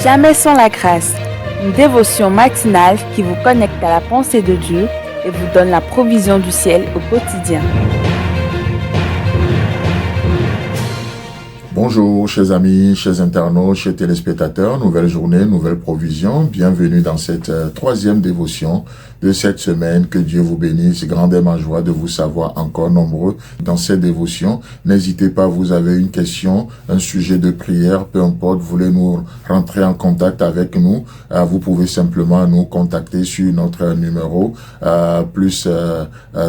Jamais sans la grâce, une dévotion matinale qui vous connecte à la pensée de Dieu et vous donne la provision du ciel au quotidien. Bonjour chers amis, chers internautes, chers téléspectateurs, nouvelle journée, nouvelle provision. Bienvenue dans cette troisième dévotion de cette semaine. Que Dieu vous bénisse. Grande est ma joie de vous savoir encore nombreux dans cette dévotion. N'hésitez pas, vous avez une question, un sujet de prière, peu importe, vous voulez nous rentrer en contact avec nous, vous pouvez simplement nous contacter sur notre numéro plus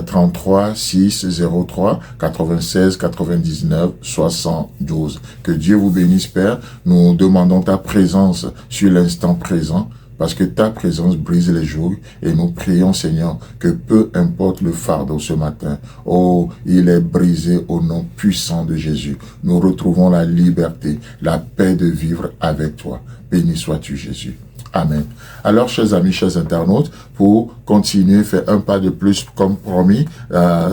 33 603 96 99 72. Que Dieu vous bénisse, Père. Nous demandons ta présence sur l'instant présent, parce que ta présence brise les jougs, et nous prions, Seigneur, que peu importe le fardeau ce matin, oh, il est brisé au nom puissant de Jésus. Nous retrouvons la liberté, la paix de vivre avec toi. Béni sois-tu, Jésus. Amen. Alors, chers amis, chers internautes, pour continuer, faire un pas de plus comme promis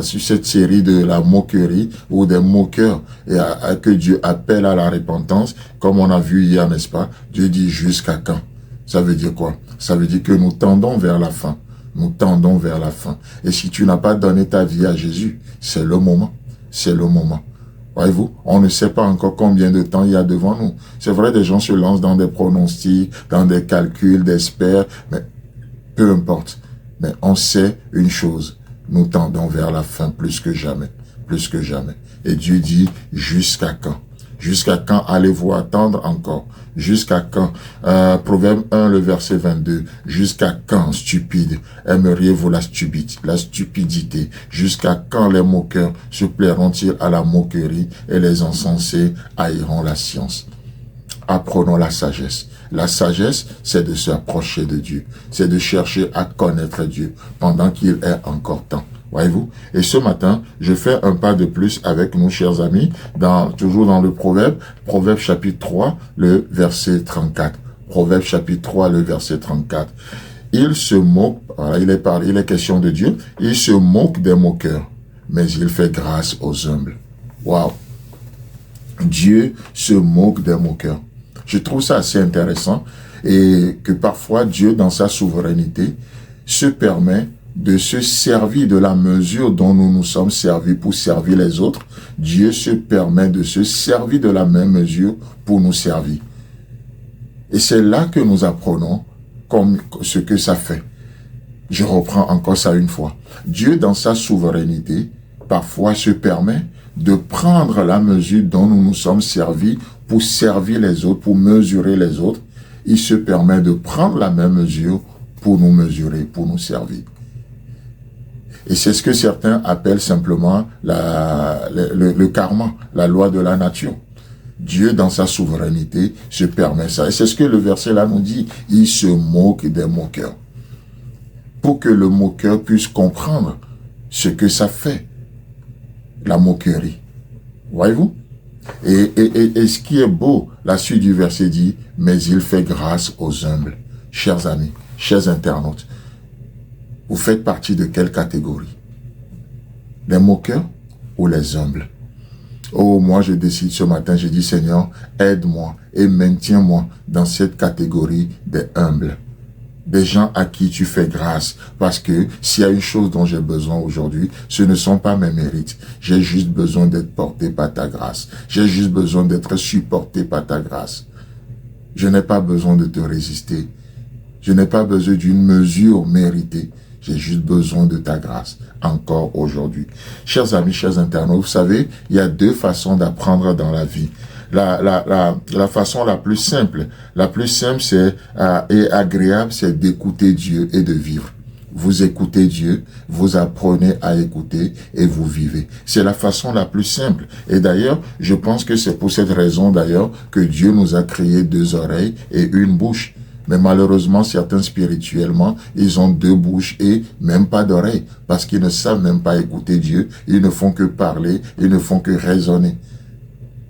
sur cette série de la moquerie ou des moqueurs que Dieu appelle à la repentance, comme on a vu hier, n'est-ce pas? Dieu dit jusqu'à quand? Ça veut dire quoi? Ça veut dire que nous tendons vers la fin. Nous tendons vers la fin. Et si tu n'as pas donné ta vie à Jésus, c'est le moment. C'est le moment. Voyez-vous, on ne sait pas encore combien de temps il y a devant nous. C'est vrai, des gens se lancent dans des pronostics, dans des calculs, d'experts, mais peu importe. Mais on sait une chose, nous tendons vers la fin plus que jamais, plus que jamais. Et Dieu dit, jusqu'à quand? Jusqu'à quand allez-vous attendre encore? Jusqu'à quand? Proverbe 1, le verset 22. Jusqu'à quand, stupide, aimeriez-vous la stupidité? Jusqu'à quand les moqueurs se plairont-ils à la moquerie et les insensés haïront la science? Apprenons la sagesse. La sagesse, c'est de s'approcher de Dieu. C'est de chercher à connaître Dieu pendant qu'il est encore temps. Voyez-vous? Et ce matin, je fais un pas de plus avec nous, chers amis, toujours dans le Proverbe chapitre 3, le verset 34. Proverbe chapitre 3, le verset 34. Il se moque, voilà, il est question de Dieu, il se moque des moqueurs, mais il fait grâce aux humbles. Waouh! Dieu se moque des moqueurs. Je trouve ça assez intéressant, et que parfois Dieu, dans sa souveraineté, se permet de se servir de la mesure dont nous nous sommes servis pour servir les autres. Dieu se permet de se servir de la même mesure pour nous servir. Et c'est là que nous apprenons comme ce que ça fait. Je reprends encore ça une fois. Dieu, dans sa souveraineté, parfois se permet de prendre la mesure dont nous nous sommes servis pour servir les autres, pour mesurer les autres. Il se permet de prendre la même mesure pour nous mesurer, pour nous servir. Et c'est ce que certains appellent simplement le karma, la loi de la nature. Dieu, dans sa souveraineté, se permet ça. Et c'est ce que le verset là nous dit. Il se moque des moqueurs. Pour que le moqueur puisse comprendre ce que ça fait, la moquerie. Voyez-vous? Et ce qui est beau, la suite du verset dit, mais il fait grâce aux humbles. Chers amis, chers internautes, vous faites partie de quelle catégorie? Les moqueurs ou les humbles? Oh, moi je décide ce matin, je dis Seigneur, aide-moi et maintiens-moi dans cette catégorie des humbles. Des gens à qui tu fais grâce. Parce que s'il y a une chose dont j'ai besoin aujourd'hui, ce ne sont pas mes mérites. J'ai juste besoin d'être porté par ta grâce. J'ai juste besoin d'être supporté par ta grâce. Je n'ai pas besoin de te résister. Je n'ai pas besoin d'une mesure méritée. J'ai juste besoin de ta grâce, encore aujourd'hui. Chers amis, chers internautes, vous savez, il y a deux façons d'apprendre dans la vie. La façon la plus simple c'est et agréable, c'est d'écouter Dieu et de vivre. Vous écoutez Dieu, vous apprenez à écouter et vous vivez. C'est la façon la plus simple. Et d'ailleurs, je pense que c'est pour cette raison d'ailleurs que Dieu nous a créé deux oreilles et une bouche. Mais malheureusement, certains spirituellement, ils ont deux bouches et même pas d'oreilles, parce qu'ils ne savent même pas écouter Dieu, ils ne font que parler, ils ne font que raisonner.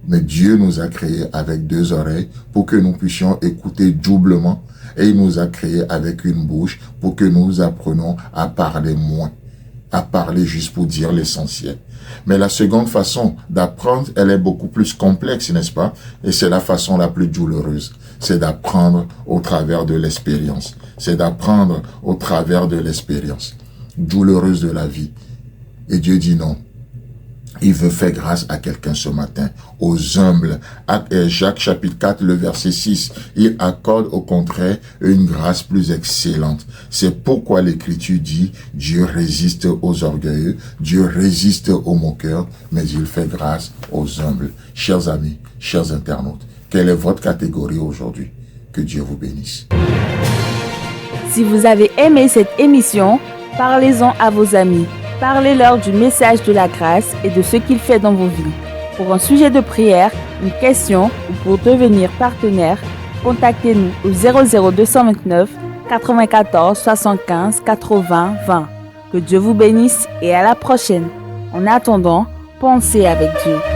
Mais Dieu nous a créés avec deux oreilles pour que nous puissions écouter doublement, et il nous a créés avec une bouche pour que nous apprenions à parler moins. à parler juste pour dire l'essentiel. Mais la seconde façon d'apprendre, elle est beaucoup plus complexe, n'est-ce pas? Et c'est la façon la plus douloureuse. C'est d'apprendre au travers de l'expérience. C'est d'apprendre au travers de l'expérience douloureuse de la vie. Et Dieu dit non. Il veut faire grâce à quelqu'un ce matin, aux humbles. Jacques chapitre 4, le verset 6, il accorde au contraire une grâce plus excellente. C'est pourquoi l'Écriture dit, Dieu résiste aux orgueilleux, Dieu résiste aux moqueurs, mais il fait grâce aux humbles. Chers amis, chers internautes, quelle est votre catégorie aujourd'hui? Que Dieu vous bénisse. Si vous avez aimé cette émission, parlez-en à vos amis. Parlez-leur du message de la grâce et de ce qu'il fait dans vos vies. Pour un sujet de prière, une question ou pour devenir partenaire, contactez-nous au 00229 94 75 80 20. Que Dieu vous bénisse et à la prochaine. En attendant, pensez avec Dieu.